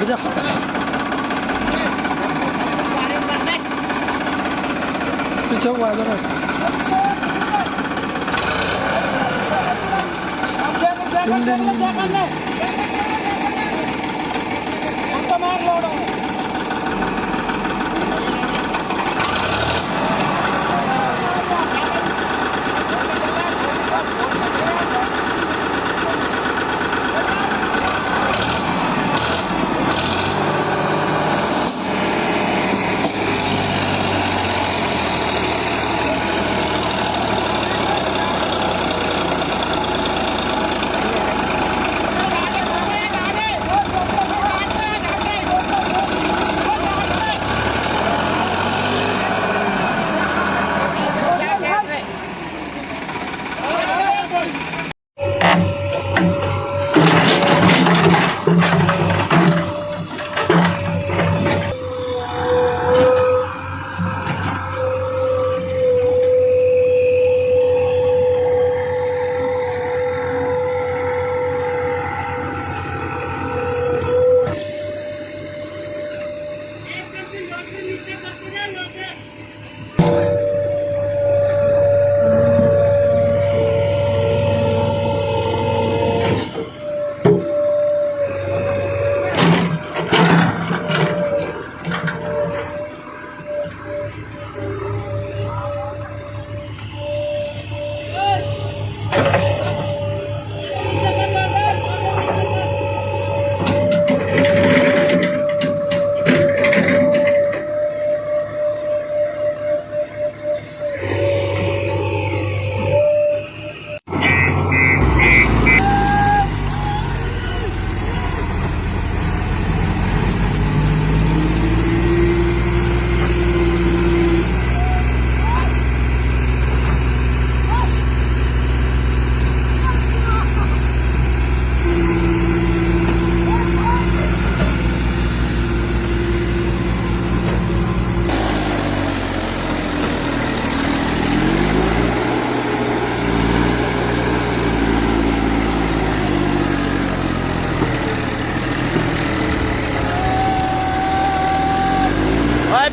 हट जा पीछे हुआ है जरा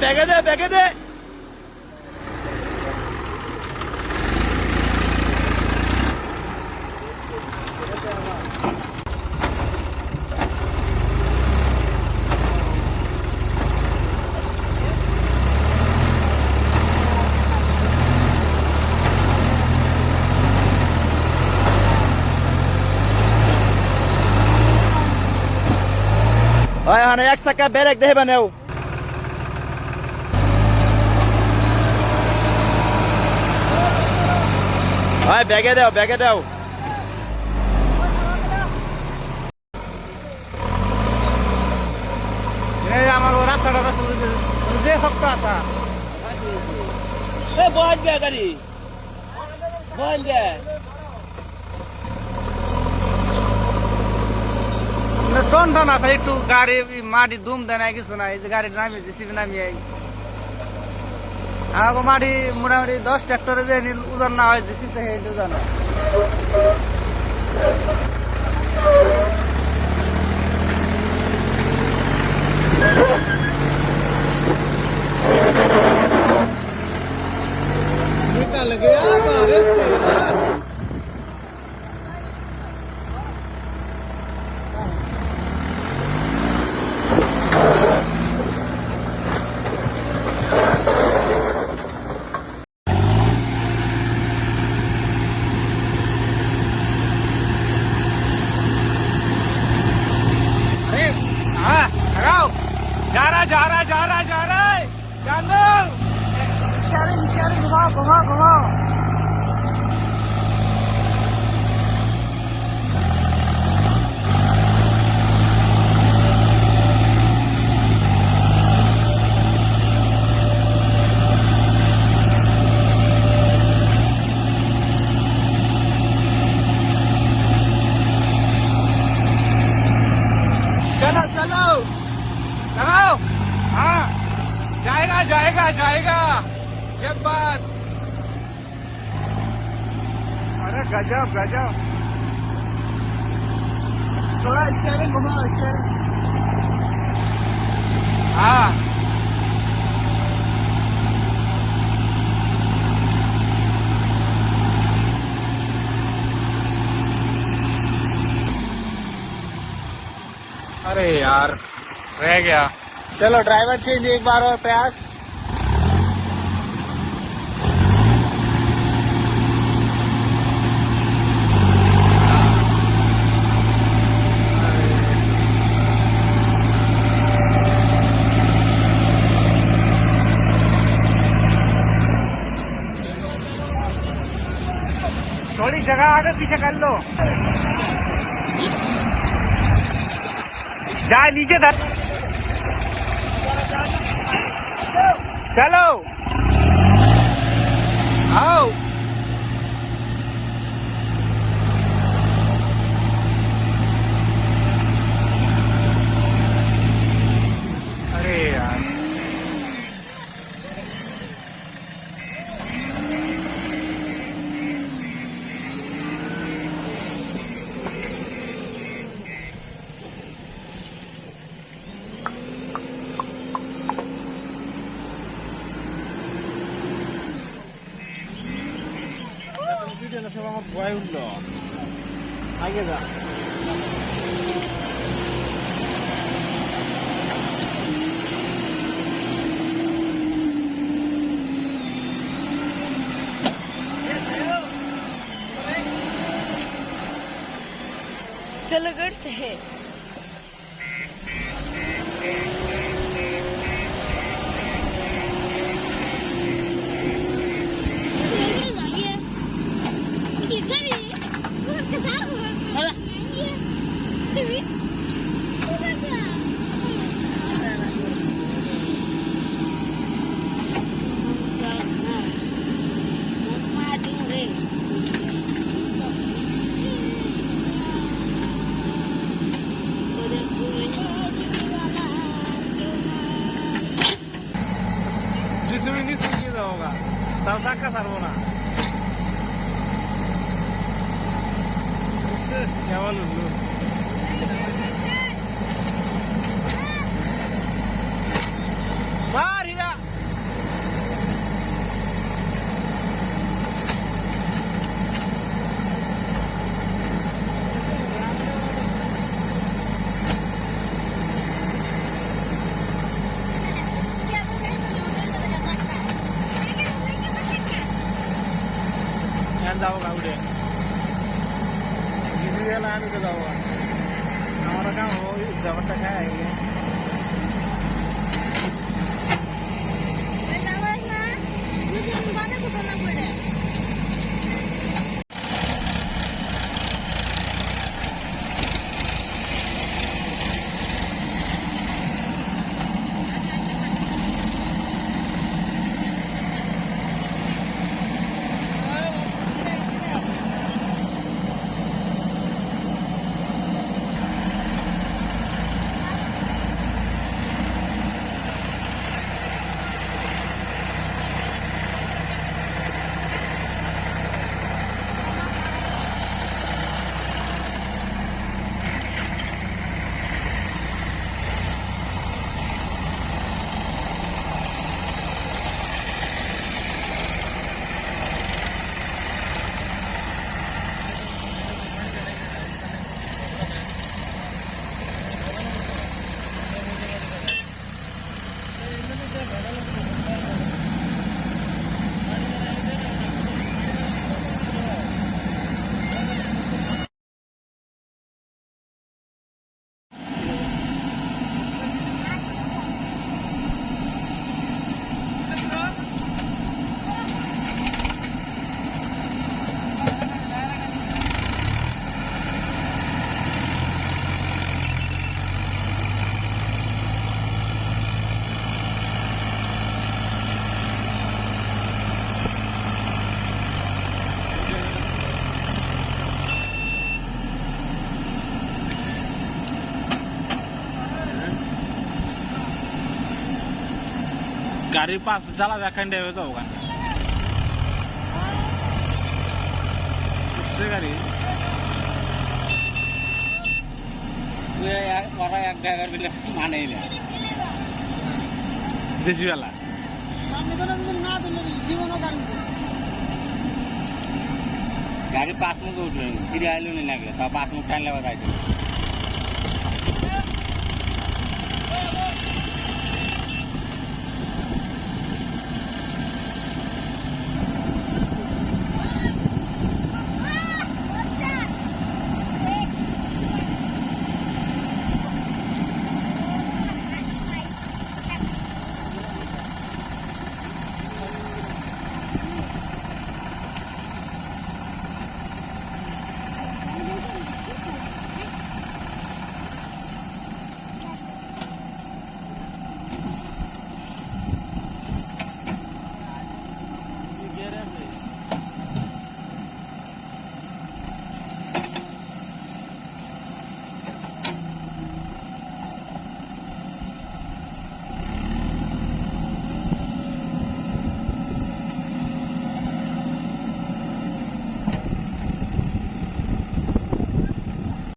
बैगे दे बैगे दे Ana jak saka berek deh baneu Ay bege daw এই আমার রাস্তাটা যে শক্ত আছে এ বল গে গাড়ি বল গে টন টন আছে একটু গাড়ি মাটি দুম দেয় না কিছু না এই যে গাড়ি নামিয়ে জেসিবি নামিয়ে আমাকে মাটি মোটামুটি 10 ট্রাক্টরে যে ওজন না হয় জেসিবিতে সেই ওজন निकल गया बारिश से जा रहा है घुमाओ चलो लगाओ हाँ जाएगा ये बात अरे गजब थोड़ा स्टीयरिंग घुमाओ स्टीयरिंग हा अरे यार रह गया। चलो ड्राइवर चेंज एक बार और प्रयास। थोड़ी जगह आगे पीछे कर लो, जा नीचे धर। चलो आओ। अरे यार আমার ভয় উঠলো, আগে যা। चलो घर से है। होगा तब का सर्वो ना क्या बोलूं बाहर हीरा जाओगा उडे आम्ही तर जाऊ आम्हाला काम हो जवळ काय आहे गाडी पास झाला व्याखंड जाऊ का गाडी मला एक ड्रायव्हर मानायला जेसीबीला गाडी पासमुख उठलो तिरी आलो नाही लागलं तर पासमुख टाळल्यावर जायचं